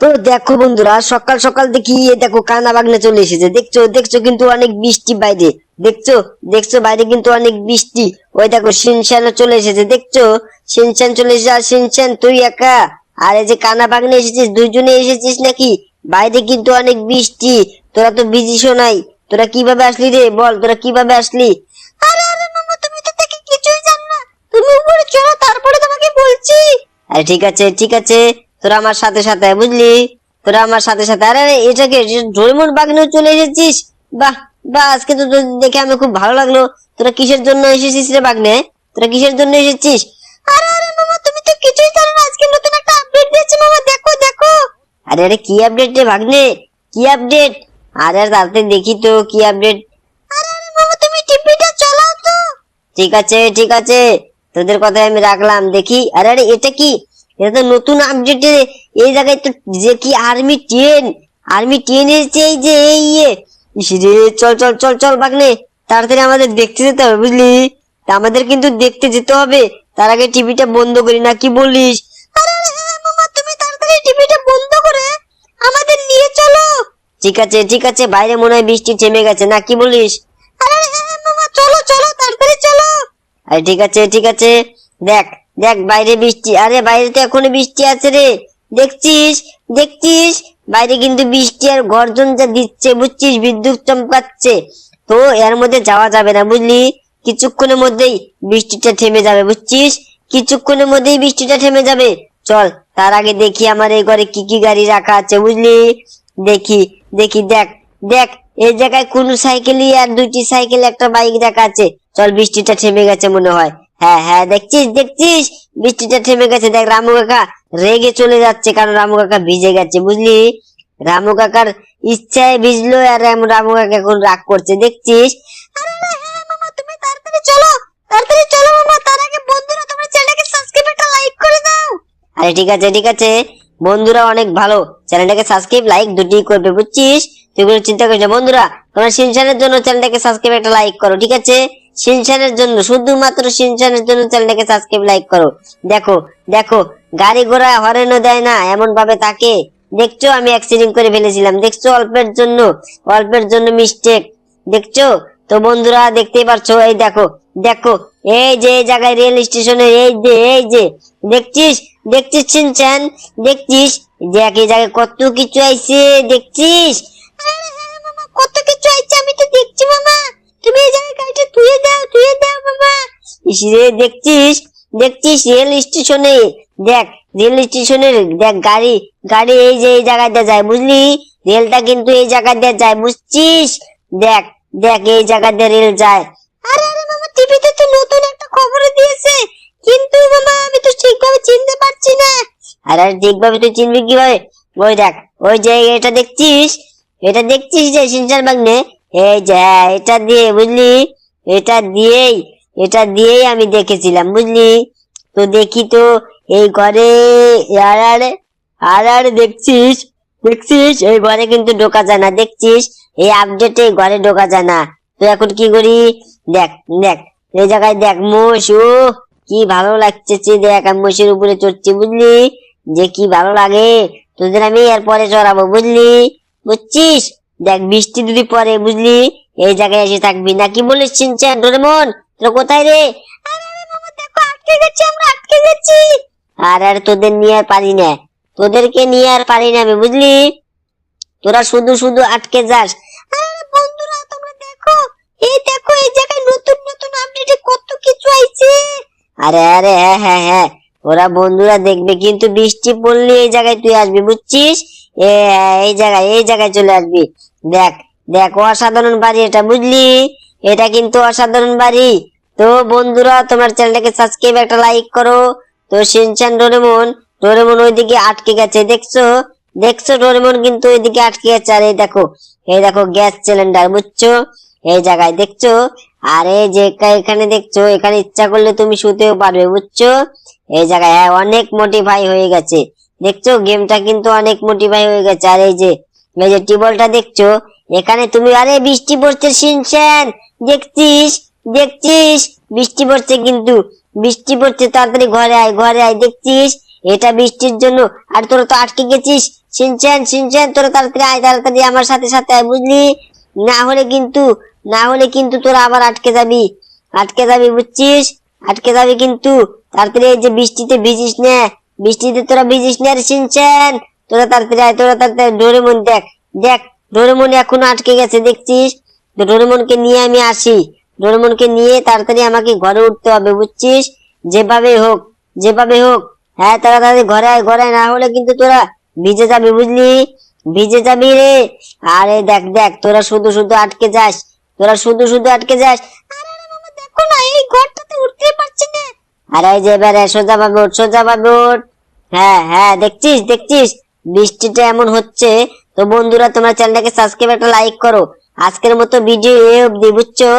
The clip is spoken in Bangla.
তো দেখো বন্ধুরা, সকাল সকাল দেখি দেখো কানা বাগনা চলে এসেছে। দেখছো দেখছো কিন্তু অনেক বৃষ্টি বাইরে। দেখছো দেখছো বাইরে কিন্তু অনেক বৃষ্টি। ওই দেখো শিনশানও চলে এসেছে। দেখছো শিনশান চলে এসেছে। আর শিনশান তুই একা, আর এই যে কানা বাগনা এসেছিস, দুইজনে এসেছিস নাকি? বাইরে কিন্তু অনেক বৃষ্টি। তোরা তো ভিজিসও নাই। তোরা কিভাবে আসলি রে? বল, তোরা কিভাবে আসলি? আরে আরে মামা, তুমি তো দেখি কিছুই জানো না। তুমি উপরে চলো, তারপরে তোমাকে বলছি। আরে ঠিক আছে ঠিক আছে, তোরা আমার সাথে সাথে আয়, বুঝলি? তোরা আমার সাথে সাথে। আরে আরে, এটাকে ডোরেমন বাগনেও চলে এসেছিস? বাহ বাহ, আজকে তো তোদের দেখে আমি খুব ভালো লাগলো। তোরা কিসের জন্য এসেছিস রে বাগনে? তোরা কিসের জন্য এসেছিস? আরে আরে মামা, তুমি তো কিছুই জানো না। আজকে নতুন একটা আপডেট দিয়েছে মামা, দেখো দেখো। আরে আরে, কি আপডেট রে ভাগ্নে? কি আপডেট? আরে আর তাড়াতাড়ি দেখি তো কি আপডেট। আরে আরে মামা, তুমি টিভিটা চালাও তো। ঠিক আছে ঠিক আছে, তোদের কথাই আমি রাখলাম। দেখি। আরে আরে, এটা কি? এটা তো নতুন আপডেটে এই জায়গায় তো যে কি আর্মি 10 এসেছে। এই যে এই ইসরে, চল চল চল চল ভাগ্নে, তাড়াতাড়ি আমাদের দেখতে যেতে হবে, বুঝলি? তা আমাদের কিন্তু দেখতে যেতে হবে। তার আগে টিভিটা বন্ধ করি, না কি বলিস? আরে আরে, হ্যাঁ মামা, তুমি তাড়াতাড়ি টিভিটা বন্ধ করে আমাদের নিয়ে চলো। ঠিক আছে ঠিক আছে, বাইরে মনে হয় বৃষ্টি থেমে গেছে, না কি বলিস? আরে আরে, হ্যাঁ মামা, চলো চলো তাড়াতাড়ি চলো। আরে ঠিক আছে ঠিক আছে, দেখ দেখ বাইরে বৃষ্টি। আরে বাইরে তো এখনো বৃষ্টি আছে রে। দেখছিস দেখছিস, বাইরে কিন্তু বৃষ্টি আর গর্জন যা দিচ্ছে, বুঝছিস? বিদ্যুৎ চমকাচ্ছে। তো এর মধ্যে যাওয়া যাবে না, বুঝলি? কিছুক্ষণের মধ্যেই বৃষ্টিটা থেমে যাবে, বুঝছিস? কিছুক্ষণের মধ্যেই বৃষ্টিটা থেমে যাবে। চল, তার আগে দেখি আমার এই ঘরে কি কি গাড়ি রাখা আছে, বুঝলি? দেখি দেখি, দেখ দেখ, এই জায়গায় কোন সাইকেলই আর দুইটি সাইকেল, একটা বাইক রাখা আছে। চল, বৃষ্টিটা থেমে গেছে মনে হয়। হ্যাঁ হ্যাঁ, দেখছিস দেখছিস, বৃষ্টিটা থেমে গেছে। দেখ, রামু কাকা রেগে চলে যাচ্ছে, কারণ রামু কাকা ভিজে গেছে, বুঝলি? রামু কাকার ইচ্ছায় ভিজলো, আর রামু কাকা এখন রাগ করছে, দেখছিস? আরে আরে, হ্যাঁ মামা, তুমি তাড়াতাড়ি চলো মামা। তার আগে বন্ধুরা, তোমরা চ্যানেলটাকে সাবস্ক্রাইব একটা লাইক করে দাও। আরে ঠিক আছে ঠিক আছে, বন্ধুরা অনেক ভালো, চ্যানেলটাকে সাবস্ক্রাইব লাইক দুটি করবে, বুঝছিস? তুই কোনো চিন্তা করিস না। বন্ধুরা, তোমরা শিনচানের জন্য চ্যানেলটাকে সাবস্ক্রাইব একটা লাইক করো, ঠিক আছে? শিনচানের জন্য, শুধুমাত্র শিনচানের জন্য চ্যানেলটাকে সাবস্ক্রাইব লাইক করো। দেখো দেখো, গাড়ি ঘোড়া হরেনও দেয় না, এমন ভাবে তাকে। দেখছো, আমি অ্যাক্সিডেন্ট করে ফেলেছিলাম। দেখছো, অল্পের জন্য মিস্টেক। দেখছো? তো বন্ধুরা, দেখতেই পারছো। এই দেখো দেখো, এই যে এই জায়গায় রেল স্টেশনে, এই যে দেখছিস দেখছিস শিনচান? দেখছিস? দেখ, এই জায়গায় কত কিছু আইছে, দেখছিস? আরে হ্যাঁ মামা, কত কিছু আইছে, আমি তো দেখছি মামা। তুমি এই জায়গায় গাড়িটা ধুয়ে দাও মামা। ইসরে, দেখছিস দেখছিস রেল স্টেশনে? দেখ, রেল স্টেশনের দেখ, গাড়ি গাড়ি এই যে এই জায়গায় দিয়ে যায়, বুঝলি? রেলটা কিন্তু এই জায়গা দিয়ে যায়, বুঝছিস? দেখ দেখ, এই জায়গা দিয়ে রেল যায়। আরে আরে মামা, টিভিতে তো নতুন একটা খবর দিয়েছে, কিন্তু মামা আমি তো ঠিকভাবে চিনতে পারছি না। আরে আরে, ঠিকভাবে তুই চিনবি কিভাবে? ওই দেখ, ওই যে এটা দেখছিস যে শিনচান বাগনে, এই যে, হ্যাঁ, এটা দিয়ে, বুঝলি? এটা দিয়েই এটা দিয়েই আমি দেখেছিলাম, বুঝলি? তো দেখি তো এই ঘরে, আরে আরে আরে আরে, দেখছিস দেখছিস, এই ঘরে কিন্তু ঢোকা যায় না, দেখছিস? এই আপডেটে ঘরে ঢোকা যায় না। তো এখন কি করি? দেখ দেখ, এই জায়গায় দেখ মোষ, ও কি ভালো লাগছে। দেখ, আমি মোষের উপরে চড়ছি, বুঝলি? যে কি ভালো লাগে। তোদের আমি এরপরে চড়াবো, বুঝলি? বুঝছিস? দেখ, বৃষ্টি যদি পরে, বুঝলি, এই জায়গায় এসে থাকবি, নাকি বলিস শিনচান? ডোরেমন, তোরা কোথায় রে? আরে আরে মামা, দেখো আটকে গেছি, আমরা আটকে গেছি। আর আর তোদের নিয়ে আর পারি না, তোদেরকে নিয়ে আর পারি না আমি, বুঝলি? তোরা শুধু শুধু আটকে যাস। আরে বন্ধুরা, তোমরা দেখো, দেখো, এই জায়গায় নতুন নতুন আপডেটে কত কিছু আইছে। আরে আরে, হ্যাঁ হ্যাঁ হ্যাঁ, ওরা বন্ধুরা দেখবে, কিন্তু বৃষ্টি পড়লে এই জায়গায় তুই আসবি, বুঝছিস? এই জায়গায় চলে আসবি। দেখ দেখ, অসাধারণ বাড়ি এটা, বুঝলি? এটা কিন্তু অসাধারণ বাড়ি। তো বন্ধুরা, তোমার চ্যানেলটাকে সাবস্ক্রাইব একটা লাইক করো। তো শিনচান, ডোরেমন ডোরেমন ওইদিকে আটকে গেছে, দেখছো? দেখছো, ডোরেমন কিন্তু ওইদিকে আটকে গেছে। আর এই দেখো গ্যাস সিলিন্ডার, বুঝছো? এই জায়গায় দেখছো? আর এই যে এখানে দেখছো, এখানে ইচ্ছা করলে তুমি শুতেও পারবে, বুঝছো? এই জায়গায়, হ্যাঁ, অনেক মডিফাই হয়ে গেছে। দেখছো, গেমটা কিন্তু অনেক মডিফাই হয়ে গেছে। আর এই যে টিউবওয়েলটা দেখছো, এখানে তুমি, আরে বৃষ্টি পড়ছে শিনচান, দেখছিস? দেখছিস? বৃষ্টি পড়ছে, কিন্তু বৃষ্টি পড়ছে, তাড়াতাড়ি ঘরে আয় ঘরে আয়, দেখছিস? এটা বৃষ্টির জন্য। আর তোরা তো আটকে গেছিস। শিনচ্যান শিনচ্যান তোরা তাড়াতাড়ি আয়, তাড়াতাড়ি আমার সাথে সাথে আয়, বুঝলি? না হলে কিন্তু না হলে কিন্তু তোরা আবার আটকে যাবি, আটকে যাবি, বুঝছিস? আটকে যাবি কিন্তু। তাড়াতাড়ি এই যে বৃষ্টিতে ভিজিস না, বৃষ্টিতে তোরা ভিজিস না রে শিনচ্যান। তোরা তাড়াতাড়ি আয়, তোরা তাড়াতাড়ি। ডোরেমন দেখ, দেখ ডোরেমন এখনো আটকে গেছে, দেখছিস? তো ডোরেমনকে নিয়ে আমি আসি, ডোরেমনকে নিয়ে তাড়াতাড়ি আমাকে ঘরে উঠতে হবে, বুঝছিস? যেভাবে হোক, যেভাবে হোক। হ্যাঁ তাড়াতাড়ি ঘরে আয়, ঘরে আয়, না হলে কিন্তু তোরা ভিজে যাবি, বুঝলি? ভিজে যাবি রে। আরে দেখ দেখ তোরা শুধু শুধু আটকে যাস, তোরা শুধু শুধু আটকে যাস। আরে আরে বাবা, দেখো না এই ঘরটাতে উঠতে পারছি না। আরে এই যে এবারে সোজা ভাবে ওঠ, সোজা ভাবে ওঠ। হ্যাঁ হ্যাঁ, দেখছিস দেখছিস বৃষ্টিটা এমন হচ্ছে। তো বন্ধুরা তোমরা চ্যানেলটাকে সাবস্ক্রাইব, একটা লাইক করো। আজকের মতো ভিডিও এ অবধি, বুঝছো?